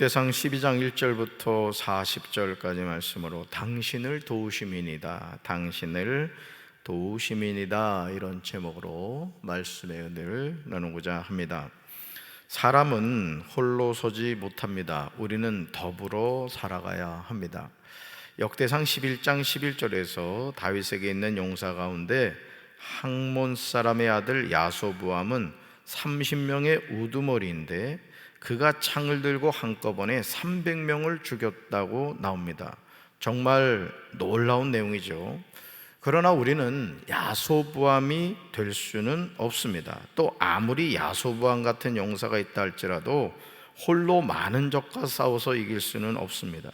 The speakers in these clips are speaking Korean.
역대상 12장 1절부터 40절까지 말씀으로 당신을 도우심이니다, 당신을 도우심이니다, 이런 제목으로 말씀의 은혜를 나누고자 합니다. 사람은 홀로 서지 못합니다. 우리는 더불어 살아가야 합니다. 역대상 11장 11절에서 다윗에게 있는 용사 가운데 학몬 사람의 아들 야소부암은 30명의 우두머리인데 그가 창을 들고 한꺼번에 300명을 죽였다고 나옵니다. 정말 놀라운 내용이죠. 그러나 우리는 야소부암이 될 수는 없습니다. 또 아무리 야소부암 같은 용사가 있다 할지라도 홀로 많은 적과 싸워서 이길 수는 없습니다.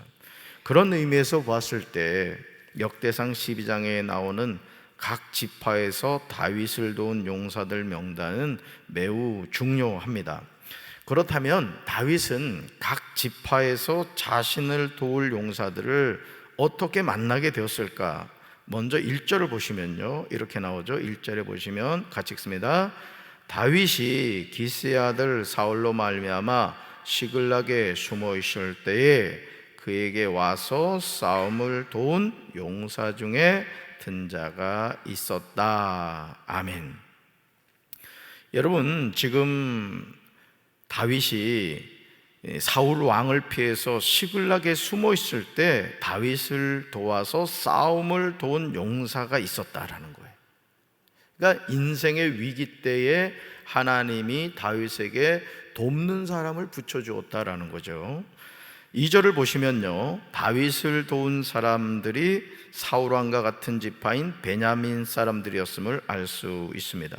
그런 의미에서 보았을 때 역대상 12장에 나오는 각 지파에서 다윗을 도운 용사들 명단은 매우 중요합니다. 그렇다면 다윗은 각 지파에서 자신을 도울 용사들을 어떻게 만나게 되었을까? 먼저 1절을 보시면요, 이렇게 나오죠. 1절에 보시면 같이 읽습니다. 다윗이 기스의 아들 사울로 말미암아 시글락에 숨어 있을 때에 그에게 와서 싸움을 도운 용사 중에 든 자가 있었다. 아멘. 여러분, 지금 다윗이 사울 왕을 피해서 시글락에 숨어 있을 때 다윗을 도와서 싸움을 도운 용사가 있었다라는 거예요. 그러니까 인생의 위기 때에 하나님이 다윗에게 돕는 사람을 붙여주었다라는 거죠. 2절을 보시면요, 다윗을 도운 사람들이 사울 왕과 같은 지파인 베냐민 사람들이었음을 알 수 있습니다.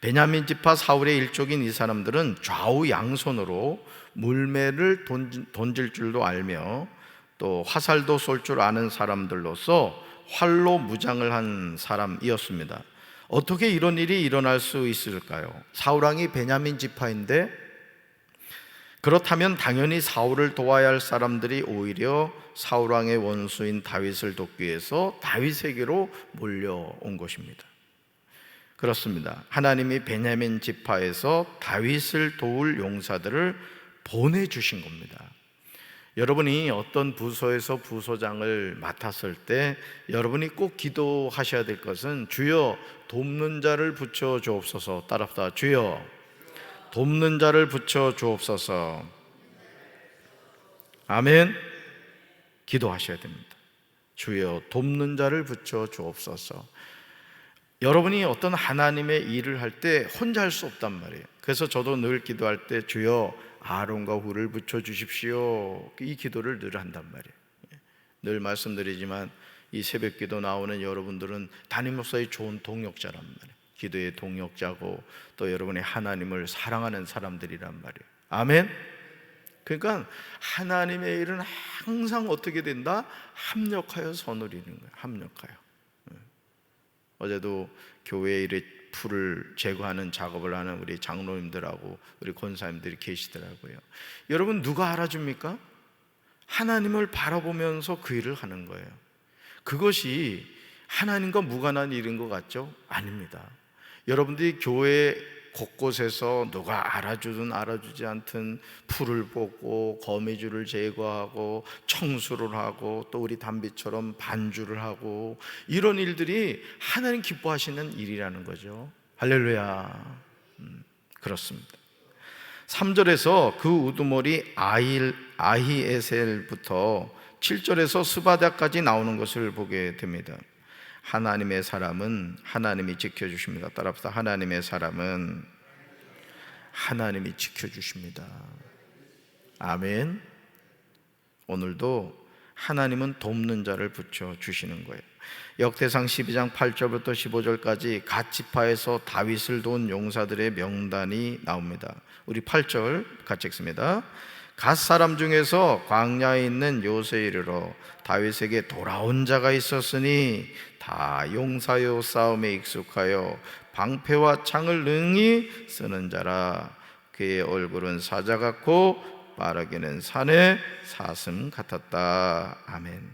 베냐민 지파 사울의 일족인 이 사람들은 좌우 양손으로 물매를 던질 줄도 알며 또 화살도 쏠 줄 아는 사람들로서 활로 무장을 한 사람이었습니다. 어떻게 이런 일이 일어날 수 있을까요? 사울 왕이 베냐민 지파인데, 그렇다면 당연히 사울을 도와야 할 사람들이 오히려 사울 왕의 원수인 다윗을 돕기 위해서 다윗에게로 몰려온 것입니다. 그렇습니다. 하나님이 베냐민 지파에서 다윗을 도울 용사들을 보내주신 겁니다. 여러분이 어떤 부서에서 부서장을 맡았을 때 여러분이 꼭 기도하셔야 될 것은 주여 돕는 자를 붙여 주옵소서. 따라합시다. 주여 돕는 자를 붙여 주옵소서. 아멘. 기도하셔야 됩니다. 주여 돕는 자를 붙여 주옵소서. 여러분이 어떤 하나님의 일을 할 때 혼자 할 수 없단 말이에요. 그래서 저도 늘 기도할 때 주여 아론과 훌을 붙여주십시오, 이 기도를 늘 한단 말이에요. 늘 말씀드리지만 이 새벽 기도 나오는 여러분들은 담임 목사의 좋은 동역자란 말이에요. 기도의 동역자고 또 여러분의 하나님을 사랑하는 사람들이란 말이에요. 아멘. 그러니까 하나님의 일은 항상 어떻게 된다? 합력하여 선을 이루는 거예요. 합력하여. 어제도 교회에 이렇게 풀을 제거하는 작업을 하는 우리 장로님들하고 우리 권사님들이 계시더라고요. 여러분, 누가 알아줍니까? 하나님을 바라보면서 그 일을 하는 거예요. 그것이 하나님과 무관한 일인 것 같죠? 아닙니다. 여러분들이 교회 곳곳에서 누가 알아주든 알아주지 않든 풀을 뽑고 거미줄을 제거하고 청소를 하고 또 우리 담비처럼 반주를 하고 이런 일들이 하나님 기뻐하시는 일이라는 거죠. 할렐루야. 그렇습니다. 3절에서 그 우두머리 아히에셀부터 7절에서 스바다까지 나오는 것을 보게 됩니다. 하나님의 사람은 하나님이 지켜주십니다. 따라합시다. 하나님의 사람은 하나님이 지켜주십니다. 아멘. 오늘도 하나님은 돕는 자를 붙여주시는 거예요. 역대상 12장 8절부터 15절까지 갓 지파에서 다윗을 도운 용사들의 명단이 나옵니다. 우리 8절 같이 읽습니다. 갓 사람 중에서 광야에 있는 요새에 이르러 다윗에게 돌아온 자가 있었으니 다 용사요 싸움에 익숙하여 방패와 창을 능히 쓰는 자라. 그의 얼굴은 사자 같고 빠르기는 산의 사슴 같았다. 아멘.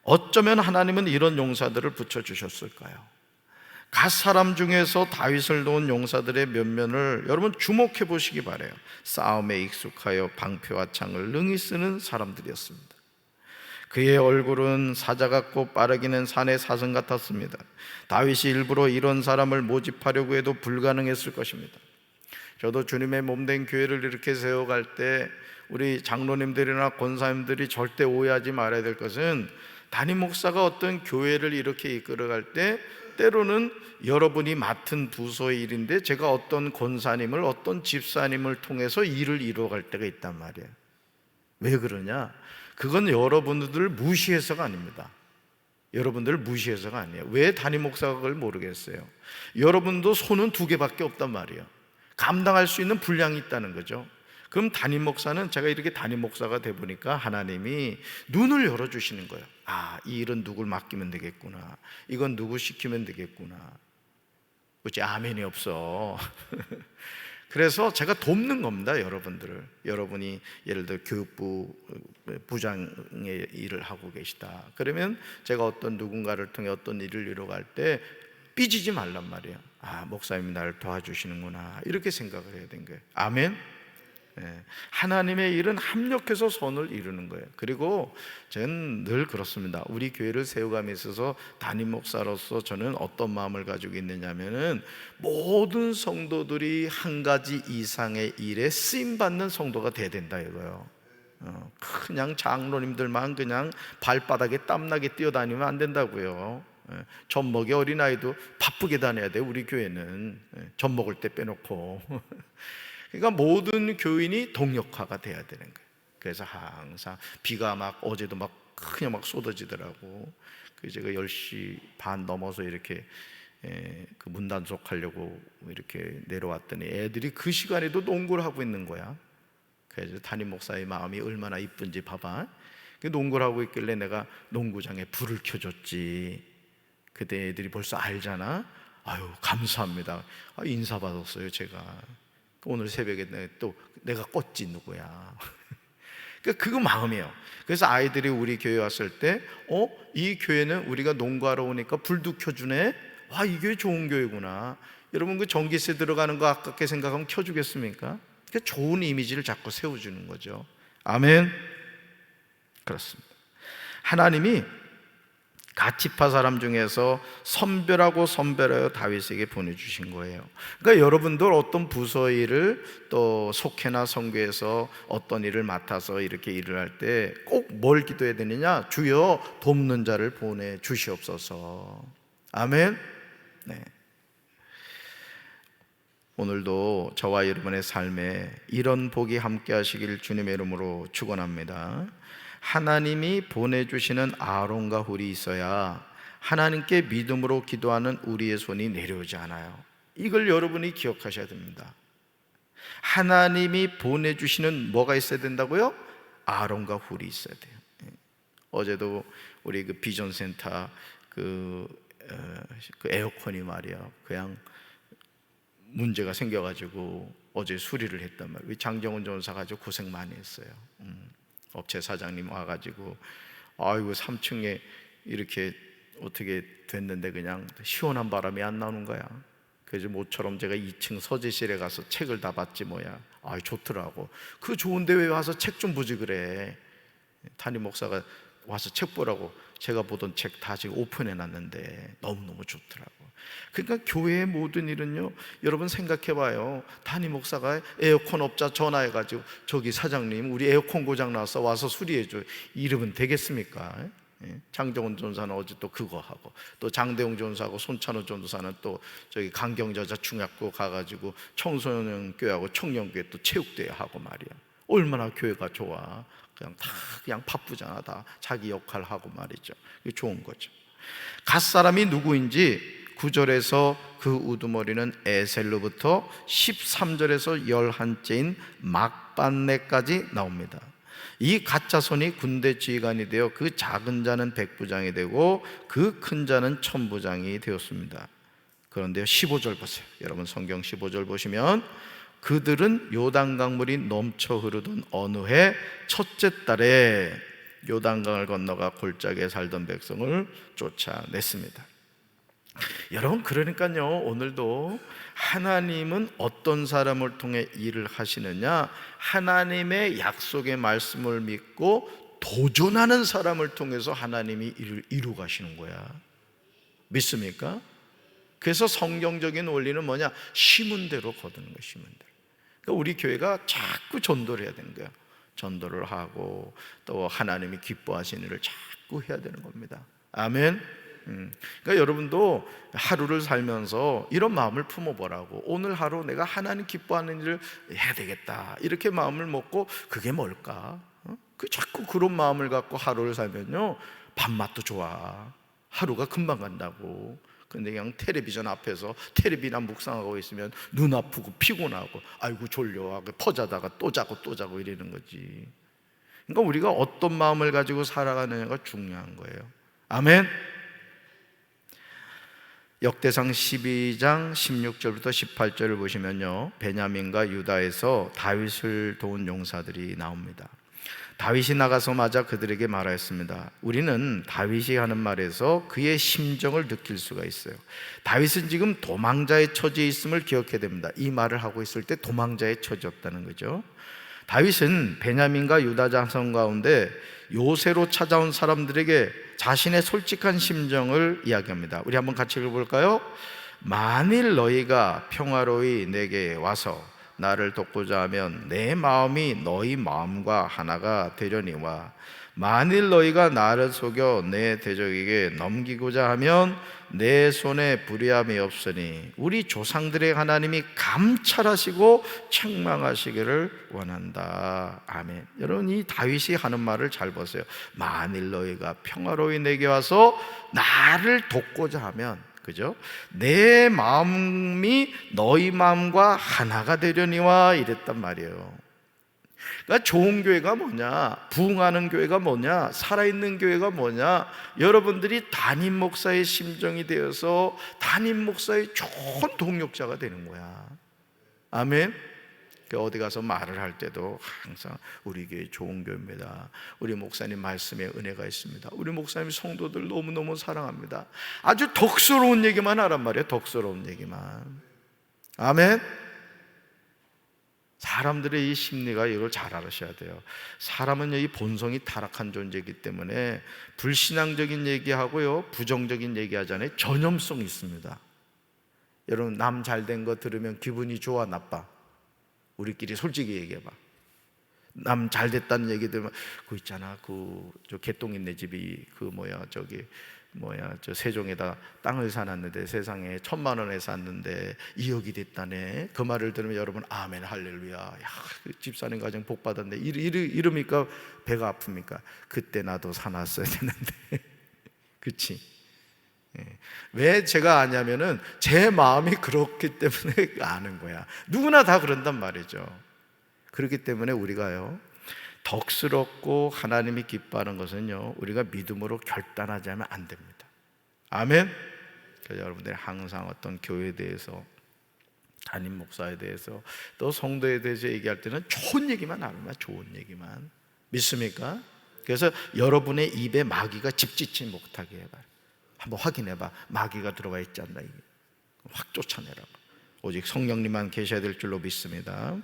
어쩌면 하나님은 이런 용사들을 붙여주셨을까요? 갓 사람 중에서 다윗을 도운 용사들의 면면을 여러분 주목해 보시기 바라요. 싸움에 익숙하여 방패와 창을 능히 쓰는 사람들이었습니다. 그의 얼굴은 사자 같고 빠르기는 산의 사슴 같았습니다. 다윗이 일부러 이런 사람을 모집하려고 해도 불가능했을 것입니다. 저도 주님의 몸된 교회를 이렇게 세워갈 때 우리 장로님들이나 권사님들이 절대 오해하지 말아야 될 것은, 담임 목사가 어떤 교회를 이렇게 이끌어갈 때 때로는 여러분이 맡은 부서의 일인데 제가 어떤 권사님을, 어떤 집사님을 통해서 일을 이루어갈 때가 있단 말이에요. 왜 그러냐? 그건 여러분들 무시해서가 아닙니다. 여러분들 무시해서가 아니에요. 왜 담임 목사가 그걸 모르겠어요? 여러분도 손은 두 개밖에 없단 말이에요. 감당할 수 있는 분량이 있다는 거죠. 그럼 담임 목사는, 제가 이렇게 담임 목사가 돼 보니까 하나님이 눈을 열어주시는 거예요. 아, 이 일은 누굴 맡기면 되겠구나, 이건 누구 시키면 되겠구나. 어째 아멘이 없어. 그래서 제가 돕는 겁니다, 여러분들을. 여러분이 예를 들어 교육부 부장의 일을 하고 계시다 그러면 제가 어떤 누군가를 통해 어떤 일을 이뤄갈 때 삐지지 말란 말이에요. 아, 목사님이 나를 도와주시는구나, 이렇게 생각을 해야 되는 거예요. 아멘. 하나님의 일은 합력해서 선을 이루는 거예요. 그리고 저는 늘 그렇습니다. 우리 교회를 세워감에 있어서 담임 목사로서 저는 어떤 마음을 가지고 있느냐면은, 모든 성도들이 한 가지 이상의 일에 쓰임받는 성도가 돼야 된다 이거예요. 그냥 장로님들만 그냥 발바닥에 땀나게 뛰어다니면 안 된다고요. 젖먹이 어린아이도 바쁘게 다녀야 돼요. 우리 교회는 젖먹을 때 빼놓고. 그러니까 모든 교인이 동력화가 돼야 되는 거예요. 그래서 항상 비가 막 어제도 막 그냥 막 쏟아지더라고. 그래서 제가 10시 반 넘어서 이렇게 그 문단속 하려고 이렇게 내려왔더니 애들이 그 시간에도 농구를 하고 있는 거야. 그래서 담임 목사의 마음이 얼마나 이쁜지 봐봐. 농구를 하고 있길래 내가 농구장에 불을 켜줬지. 그때 애들이 벌써 알잖아. 아유, 감사합니다. 인사받았어요 제가. 오늘 새벽에 또 내가 껐지 누구야. 그거 마음이에요. 그래서 아이들이 우리 교회 왔을 때 이 교회는 우리가 농구하러 오니까 불도 켜주네. 와, 이 교회 좋은 교회구나. 여러분, 그 전기세 들어가는 거 아깝게 생각하면 켜주겠습니까? 좋은 이미지를 자꾸 세워주는 거죠. 아멘. 그렇습니다. 하나님이 가치파 사람 중에서 선별하여 다윗에게 보내주신 거예요. 그러니까 여러분들 어떤 부서 일을, 또 속회나 선교에서 어떤 일을 맡아서 이렇게 일을 할 때 꼭 뭘 기도해야 되느냐? 주여, 돕는 자를 보내주시옵소서. 아멘. 네. 오늘도 저와 여러분의 삶에 이런 복이 함께 하시길 주님의 이름으로 축원합니다. 하나님이 보내주시는 아론과 훌이 있어야 하나님께 믿음으로 기도하는 우리의 손이 내려오지 않아요. 이걸 여러분이 기억하셔야 됩니다. 하나님이 보내주시는 뭐가 있어야 된다고요? 아론과 훌이 있어야 돼요. 어제도 우리 그 비전센터 그 에어컨이 말이야, 그냥 문제가 생겨가지고 어제 수리를 했단 말이에요. 우리 장정훈 전사 가지고 고생 많이 했어요. 업체 사장님 와가지고, 아이고 3층에 이렇게 어떻게 됐는데 그냥 시원한 바람이 안 나오는 거야. 그래서 모처럼 제가 2층 서재실에 가서 책을 다 봤지 뭐야. 아이, 좋더라고. 그 좋은데 왜 와서 책 좀 보지 그래. 담임 목사가 와서 책 보라고 제가 보던 책 다 지금 오픈해 놨는데 너무너무 좋더라고. 그러니까 교회의 모든 일은요, 여러분 생각해 봐요. 담임 목사가 에어컨 업자 전화해가지고, 저기 사장님 우리 에어컨 고장 나서 와서 수리해줘, 이러면 되겠습니까? 장정훈 전사는 어제 또 그거 하고, 또 장대웅 전사하고 손찬호 전사는 또 저기 강경저자 중학교 가가지고 청소년 교회하고 청년교회 또 체육대회 하고 말이야. 얼마나 교회가 좋아. 그냥 바쁘잖아. 다 자기 역할 하고 말이죠. 이게 좋은 거죠. 갓사람이 누구인지 9절에서 그 우두머리는 에셀로부터 13절에서 11째인 막반네까지 나옵니다. 이 갓자손이 군대 지휘관이 되어 그 작은 자는 백부장이 되고 그 큰 자는 천부장이 되었습니다. 그런데요, 15절 보세요. 여러분 성경 15절 보시면, 그들은 요단강물이 넘쳐 흐르던 어느 해 첫째 달에 요단강을 건너가 골짜기에 살던 백성을 쫓아냈습니다. 여러분, 그러니까요, 오늘도 하나님은 어떤 사람을 통해 일을 하시느냐? 하나님의 약속의 말씀을 믿고 도전하는 사람을 통해서 하나님이 일을 이루 가시는 거야. 믿습니까? 그래서 성경적인 원리는 뭐냐? 심은 대로 거두는 거야, 심은 대로. 그러니까 우리 교회가 자꾸 전도를 해야 되는 거야. 전도를 하고 또 하나님이 기뻐하시는 일을 자꾸 해야 되는 겁니다. 아멘. 그러니까 여러분도 하루를 살면서 이런 마음을 품어보라고. 오늘 하루 내가 하나님 기뻐하는 일을 해야 되겠다, 이렇게 마음을 먹고, 그게 뭘까? 그 자꾸 그런 마음을 갖고 하루를 살면요, 밥맛도 좋아, 하루가 금방 간다고. 근데 그냥 텔레비전 앞에서 텔레비나 묵상하고 있으면 눈 아프고 피곤하고, 아이고 졸려, 퍼자다가 또 자고 또 자고 이러는 거지. 그러니까 우리가 어떤 마음을 가지고 살아가느냐가 중요한 거예요. 아멘. 역대상 12장 16절부터 18절을 보시면요, 베냐민과 유다에서 다윗을 도운 용사들이 나옵니다. 다윗이 나가서마자 그들에게 말하였습니다. 우리는 다윗이 하는 말에서 그의 심정을 느낄 수가 있어요. 다윗은 지금 도망자의 처지에 있음을 기억해야 됩니다. 이 말을 하고 있을 때 도망자의 처지였다는 거죠. 다윗은 베냐민과 유다 자손 가운데 요새로 찾아온 사람들에게 자신의 솔직한 심정을 이야기합니다. 우리 한번 같이 읽어볼까요? 만일 너희가 평화로이 내게 와서 나를 돕고자 하면 내 마음이 너희 마음과 하나가 되려니와, 만일 너희가 나를 속여 내 대적에게 넘기고자 하면 내 손에 불의함이 없으니 우리 조상들의 하나님이 감찰하시고 책망하시기를 원한다. 아멘. 여러분, 이 다윗이 하는 말을 잘 보세요. 만일 너희가 평화로이 내게 와서 나를 돕고자 하면, 그죠? 내 마음이 너희 마음과 하나가 되려니와, 이랬단 말이에요. 그러니까 좋은 교회가 뭐냐? 부흥하는 교회가 뭐냐? 살아있는 교회가 뭐냐? 여러분들이 담임 목사의 심정이 되어서 담임 목사의 좋은 동역자가 되는 거야. 아멘. 어디 가서 말을 할 때도 항상 우리 교회 좋은 교회입니다, 우리 목사님 말씀에 은혜가 있습니다, 우리 목사님 성도들 너무너무 사랑합니다, 아주 덕스러운 얘기만 하란 말이에요. 덕스러운 얘기만. 아멘. 사람들의 이 심리가 이걸 잘 알으셔야 돼요. 사람은 이 본성이 타락한 존재이기 때문에 불신앙적인 얘기하고요, 부정적인 얘기하잖아요. 전염성이 있습니다. 여러분, 남 잘된 거 들으면 기분이 좋아, 나빠? 우리끼리 솔직히 얘기해봐. 남 잘됐다는 얘기 들으면, 그 있잖아, 저 개똥이네 집이 저 세종에다 땅을 사놨는데 세상에 1,000만 원에 샀는데 2억이 됐다네. 그 말을 들으면 여러분, 아멘 할렐루야, 야, 그 집사님 가정 복 받았네, 이러니까 배가 아픕니까? 그때 나도 사놨어야 되는데. 그치? 왜 제가 아냐면은 제 마음이 그렇기 때문에 아는 거야. 누구나 다 그런단 말이죠. 그렇기 때문에 우리가요, 덕스럽고 하나님이 기뻐하는 것은요, 우리가 믿음으로 결단하지 않으면 안 됩니다. 아멘. 그래서 여러분들이 항상 어떤 교회에 대해서, 담임 목사에 대해서, 또 성도에 대해서 얘기할 때는 좋은 얘기만 하면, 좋은 얘기만. 믿습니까? 그래서 여러분의 입에 마귀가 집짓지 못하게 해봐요. 한번 확인해봐. 마귀가 들어와 있지 않나, 이게. 확 쫓아내라고. 오직 성령님만 계셔야 될 줄로 믿습니다.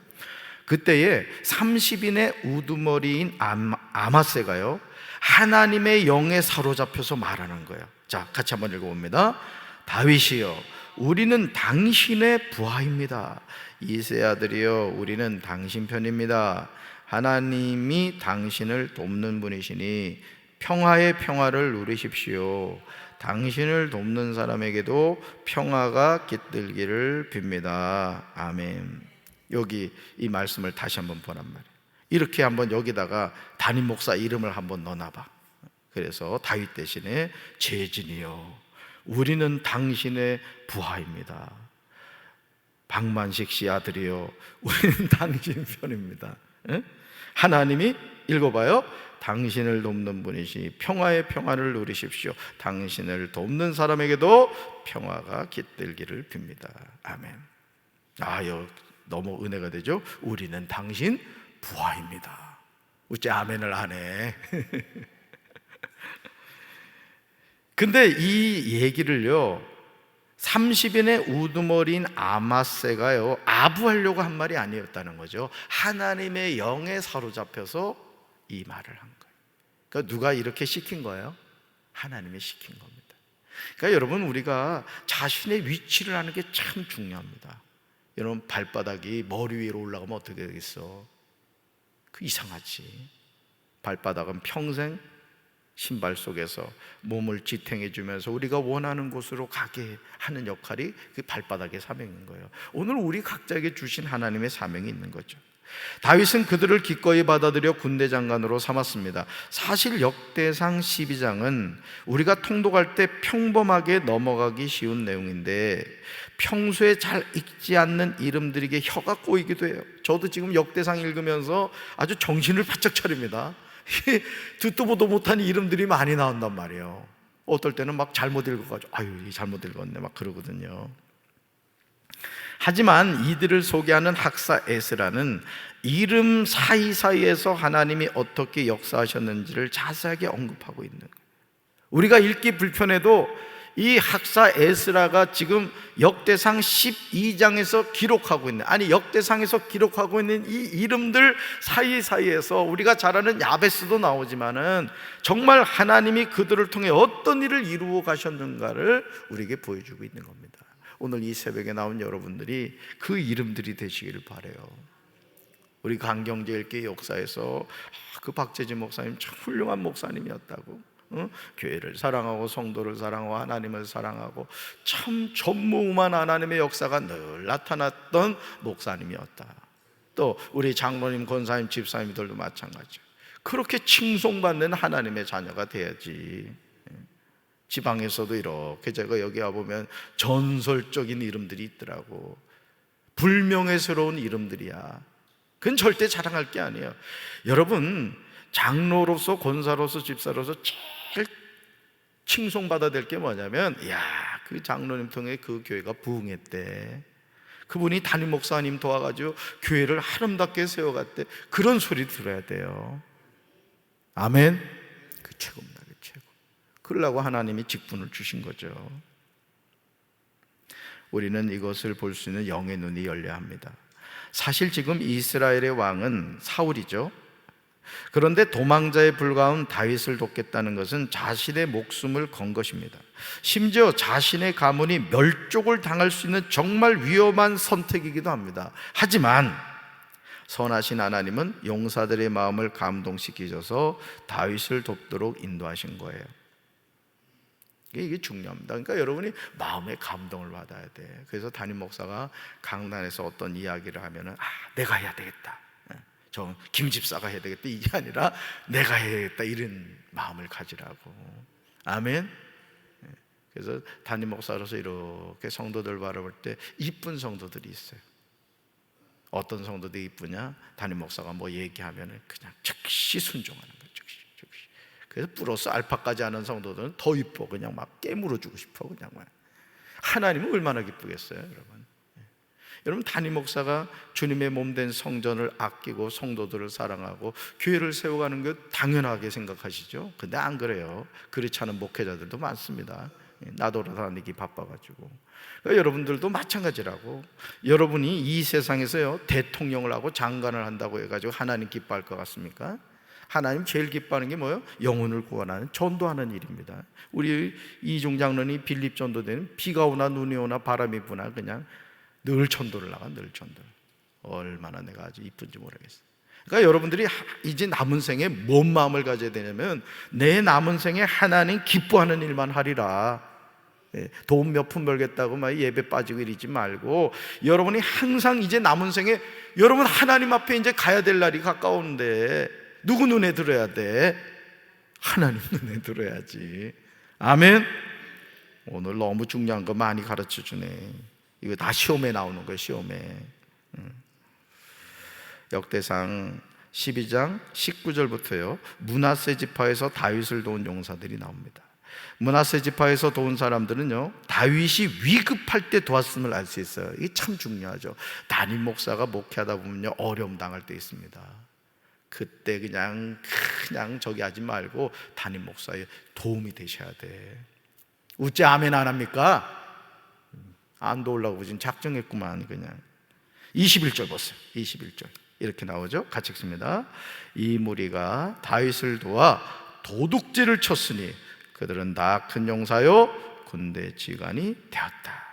그때에 30인의 우두머리인 아마세가요, 하나님의 영에 사로잡혀서 말하는 거예요. 자, 같이 한번 읽어봅니다. 다윗이여, 우리는 당신의 부하입니다. 이세 아들이여, 우리는 당신 편입니다. 하나님이 당신을 돕는 분이시니 평화의 평화를 누리십시오. 당신을 돕는 사람에게도 평화가 깃들기를 빕니다. 아멘. 여기 이 말씀을 다시 한번 보란 말이에요. 이렇게 한번 여기다가 담임 목사 이름을 한번 넣어놔봐. 그래서 다윗 대신에 재진이여, 우리는 당신의 부하입니다. 박만식 씨 아들이여, 우리는 당신 편입니다. 하나님이, 읽어봐요, 당신을 돕는 분이시니 평화의 평화를 누리십시오. 당신을 돕는 사람에게도 평화가 깃들기를 빕니다. 아멘. 너무 은혜가 되죠? 우리는 당신 부하입니다. 어째 아멘을 안 해? 근데 이 얘기를요, 30인의 우두머리인 아마세가요, 아부하려고 한 말이 아니었다는 거죠. 하나님의 영에 사로잡혀서 이 말을 한 거예요. 그러니까 누가 이렇게 시킨 거예요? 하나님이 시킨 겁니다. 그러니까 여러분, 우리가 자신의 위치를 아는 게 참 중요합니다. 여러분, 발바닥이 머리 위로 올라가면 어떻게 되겠어? 그 이상하지. 발바닥은 평생 신발 속에서 몸을 지탱해 주면서 우리가 원하는 곳으로 가게 하는 역할이 그 발바닥의 사명인 거예요. 오늘 우리 각자에게 주신 하나님의 사명이 있는 거죠. 다윗은 그들을 기꺼이 받아들여 군대 장관으로 삼았습니다. 사실 역대상 12장은 우리가 통독할 때 평범하게 넘어가기 쉬운 내용인데 평소에 잘 읽지 않는 이름들에게 혀가 꼬이기도 해요. 저도 지금 역대상 읽으면서 아주 정신을 바짝 차립니다. 듣도 보도 못한 이름들이 많이 나온단 말이에요. 어떨 때는 막 잘못 읽어가지고 아유, 잘못 읽었네 막 그러거든요. 하지만 이들을 소개하는 학사 에스라는 이름 사이사이에서 하나님이 어떻게 역사하셨는지를 자세하게 언급하고 있는 거예요. 우리가 읽기 불편해도 이 학사 에스라가 지금 역대상 12장에서 기록하고 있는, 아니 역대상에서 기록하고 있는 이 이름들 사이사이에서 우리가 잘 아는 야베스도 나오지만은 정말 하나님이 그들을 통해 어떤 일을 이루어 가셨는가를 우리에게 보여주고 있는 겁니다. 오늘 이 새벽에 나온 여러분들이 그 이름들이 되시기를 바라요. 우리 강경제일교회 역사에서 그 박재진 목사님 참 훌륭한 목사님이었다고, 교회를 사랑하고 성도를 사랑하고 하나님을 사랑하고 참 전무후무한 하나님의 역사가 늘 나타났던 목사님이었다. 또 우리 장로님, 권사님, 집사님들도 마찬가지죠. 그렇게 칭송받는 하나님의 자녀가 돼야지. 지방에서도 이렇게 제가 여기 와보면 전설적인 이름들이 있더라고. 불명예스러운 이름들이야. 그건 절대 자랑할 게 아니에요. 여러분, 장로로서, 권사로서, 집사로서 제일 칭송받아야 될 게 뭐냐면, 야, 그 장로님 통해 그 교회가 부흥했대, 그분이 담임 목사님 도와가지고 교회를 아름답게 세워갔대, 그런 소리 들어야 돼요. 아멘. 그 최고입니다. 그 최고. 그러려고 하나님이 직분을 주신 거죠. 우리는 이것을 볼 수 있는 영의 눈이 열려야 합니다. 사실 지금 이스라엘의 왕은 사울이죠. 그런데 도망자에 불과한 다윗을 돕겠다는 것은 자신의 목숨을 건 것입니다. 심지어 자신의 가문이 멸족을 당할 수 있는 정말 위험한 선택이기도 합니다. 하지만 선하신 하나님은 용사들의 마음을 감동시키셔서 다윗을 돕도록 인도하신 거예요. 이게 중요합니다. 그러니까 여러분이 마음의 감동을 받아야 돼. 그래서 담임 목사가 강단에서 어떤 이야기를 하면은, 내가 해야 되겠다, 저 김집사가 해야 되겠다, 이게 아니라 내가 해야겠다, 이런 마음을 가지라고. 아멘. 그래서 담임 목사로서 이렇게 성도들 바라볼 때 이쁜 성도들이 있어요. 어떤 성도들이 이쁘냐? 담임 목사가 뭐 얘기하면 그냥 즉시 순종하는 거예요. 즉시. 그래서 플러스 알파까지 하는 성도들은 더 이뻐. 그냥 막 깨물어주고 싶어. 그냥 막. 하나님은 얼마나 기쁘겠어요, 여러분. 여러분, 담임 목사가 주님의 몸된 성전을 아끼고 성도들을 사랑하고 교회를 세워가는 것 당연하게 생각하시죠? 근데 안 그래요. 그렇지 않은 목회자들도 많습니다. 나도 다니기 바빠가지고. 그러니까 여러분들도 마찬가지라고. 여러분이 이 세상에서요, 대통령을 하고 장관을 한다고 해가지고 하나님 기뻐할 것 같습니까? 하나님 제일 기뻐하는 게 뭐예요? 영혼을 구원하는, 전도하는 일입니다. 우리 이종 장로님 빌립 전도대는 비가 오나 눈이 오나 바람이 부나 그냥 늘 전도를 나가. 늘 전도. 얼마나 내가 아주 이쁜지 모르겠어요. 그러니까 여러분들이 이제 남은 생에 뭔 마음을 가져야 되냐면, 내 남은 생에 하나님 기뻐하는 일만 하리라. 돈 몇 푼 벌겠다고 막 예배 빠지고 이러지 말고, 여러분이 항상 이제 남은 생에 여러분 하나님 앞에 이제 가야 될 날이 가까운데 누구 눈에 들어야 돼? 하나님 눈에 들어야지. 아멘. 오늘 너무 중요한 거 많이 가르쳐 주네. 이거 다 시험에 나오는 거예요, 시험에. 역대상 12장 19절부터요, 므낫세 지파에서 다윗을 도운 용사들이 나옵니다. 므낫세 지파에서 도운 사람들은요, 다윗이 위급할 때 도왔음을 알 수 있어요. 이게 참 중요하죠. 담임 목사가 목회하다 보면요, 어려움 당할 때 있습니다. 그때 그냥 저기 하지 말고 담임 목사의 도움이 되셔야 돼. 어째 아멘 안 합니까? 안 도우려고 지금 작정했구만. 그냥 21절 보세요. 21절 이렇게 나오죠. 같이 읽습니다. 이 무리가 다윗을 도와 도둑질을 쳤으니 그들은 다 큰 용사요 군대 지휘관이 되었다.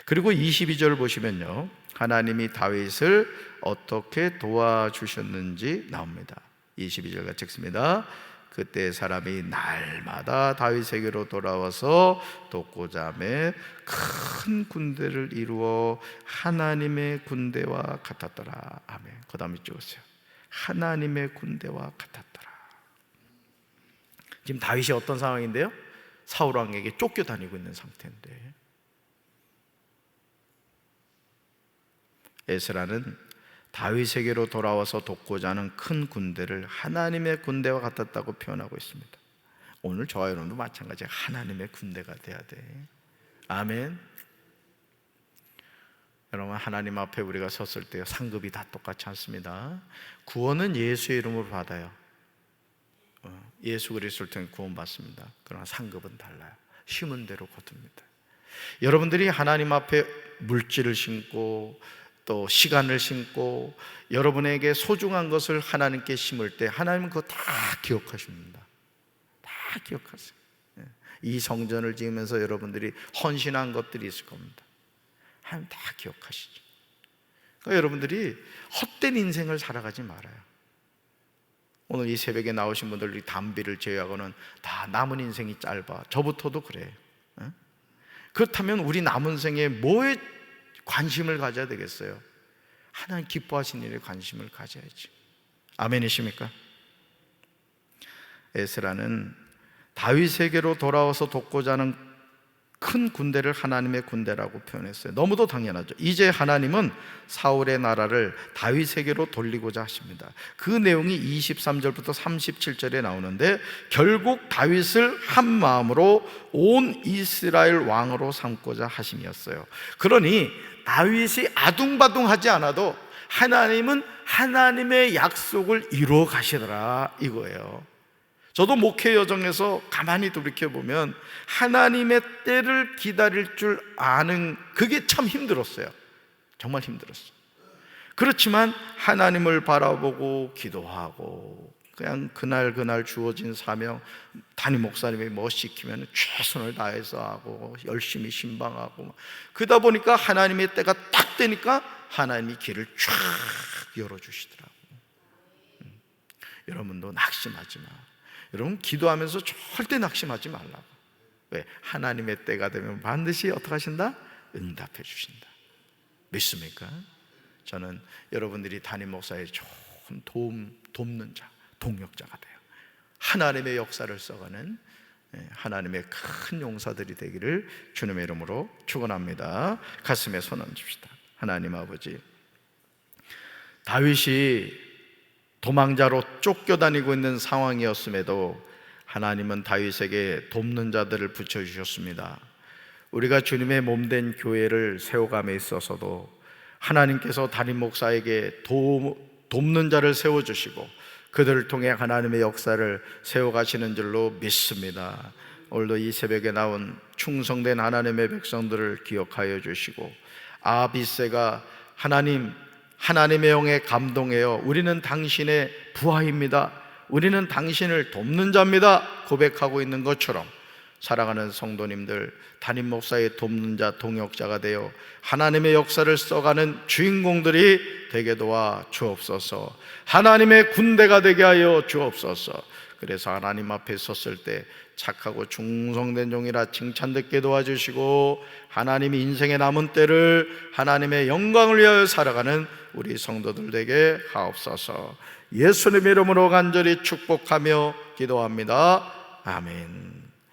그리고 22절 보시면요, 하나님이 다윗을 어떻게 도와주셨는지 나옵니다. 22절 같이 읽습니다. 그때 사람이 날마다 다윗에게로 돌아와서 돕고자 하며 큰 군대를 이루어 하나님의 군대와 같았더라. 아멘. 그 다음에 찍으세요. 하나님의 군대와 같았더라. 지금 다윗이 어떤 상황인데요? 사울 왕에게 쫓겨다니고 있는 상태인데, 에스라는 다윗에게로 돌아와서 돕고자 하는 큰 군대를 하나님의 군대와 같았다고 표현하고 있습니다. 오늘 저와 여러분도 마찬가지예요. 하나님의 군대가 돼야 돼. 아멘. 여러분, 하나님 앞에 우리가 섰을 때 상급이 다 똑같지 않습니다. 구원은 예수의 이름으로 받아요. 예수 그리스도를 통해 구원받습니다. 그러나 상급은 달라요. 심은 대로 거둡니다. 여러분들이 하나님 앞에 물질을 심고 또 시간을 심고 여러분에게 소중한 것을 하나님께 심을 때 하나님은 그거 다 기억하십니다. 다 기억하세요. 이 성전을 지으면서 여러분들이 헌신한 것들이 있을 겁니다. 하나님 다 기억하시죠. 그러니까 여러분들이 헛된 인생을 살아가지 말아요. 오늘 이 새벽에 나오신 분들이 담비를 제외하고는 다 남은 인생이 짧아. 저부터도 그래요. 그렇다면 우리 남은 생에 뭐에 관심을 가져야 되겠어요? 하나님 기뻐하시는 일에 관심을 가져야지. 아멘이십니까? 에스라는 다윗에게로 돌아와서 돕고자 하는 큰 군대를 하나님의 군대라고 표현했어요. 너무도 당연하죠. 이제 하나님은 사울의 나라를 다윗에게로 돌리고자 하십니다. 그 내용이 23절부터 37절에 나오는데, 결국 다윗을 한 마음으로 온 이스라엘 왕으로 삼고자 하심이었어요. 그러니 다윗이 아둥바둥하지 않아도 하나님은 하나님의 약속을 이루어 가시더라 이거예요. 저도 목회 여정에서 가만히 돌이켜보면 하나님의 때를 기다릴 줄 아는 그게 참 힘들었어요. 정말 힘들었어요. 그렇지만 하나님을 바라보고 기도하고 그냥 그날 주어진 사명, 담임 목사님이 뭐 시키면 최선을 다해서 하고 열심히 신방하고, 그러다 보니까 하나님의 때가 딱 되니까 하나님이 길을 쫙 열어주시더라고요. 여러분도 낙심하지 마. 여러분 기도하면서 절대 낙심하지 말라고. 왜? 하나님의 때가 되면 반드시 어떻게 하신다? 응답해 주신다. 믿습니까? 저는 여러분들이 담임 목사의 좋은 돕는 자, 동역자가 돼요. 하나님의 역사를 써가는 하나님의 큰 용사들이 되기를 주님의 이름으로 축원합니다. 가슴에 손 얹읍시다. 하나님 아버지, 다윗이 도망자로 쫓겨다니고 있는 상황이었음에도 하나님은 다윗에게 돕는 자들을 붙여주셨습니다. 우리가 주님의 몸된 교회를 세워감에 있어서도 하나님께서 담임 목사에게 돕는 자를 세워주시고 그들을 통해 하나님의 역사를 세워가시는 줄로 믿습니다. 오늘도 이 새벽에 나온 충성된 하나님의 백성들을 기억하여 주시고, 아비새가 하나님의 영에 감동해요. 우리는 당신의 부하입니다. 우리는 당신을 돕는 자입니다. 고백하고 있는 것처럼 사랑하는 성도님들, 담임 목사의 돕는 자, 동역자가 되어 하나님의 역사를 써가는 주인공들이 되게 도와 주옵소서. 하나님의 군대가 되게 하여 주옵소서. 그래서 하나님 앞에 섰을 때 착하고 충성된 종이라 칭찬듣게 도와주시고, 하나님이 인생의 남은 때를 하나님의 영광을 위하여 살아가는 우리 성도들 되게 하옵소서. 예수님의 이름으로 간절히 축복하며 기도합니다. 아멘.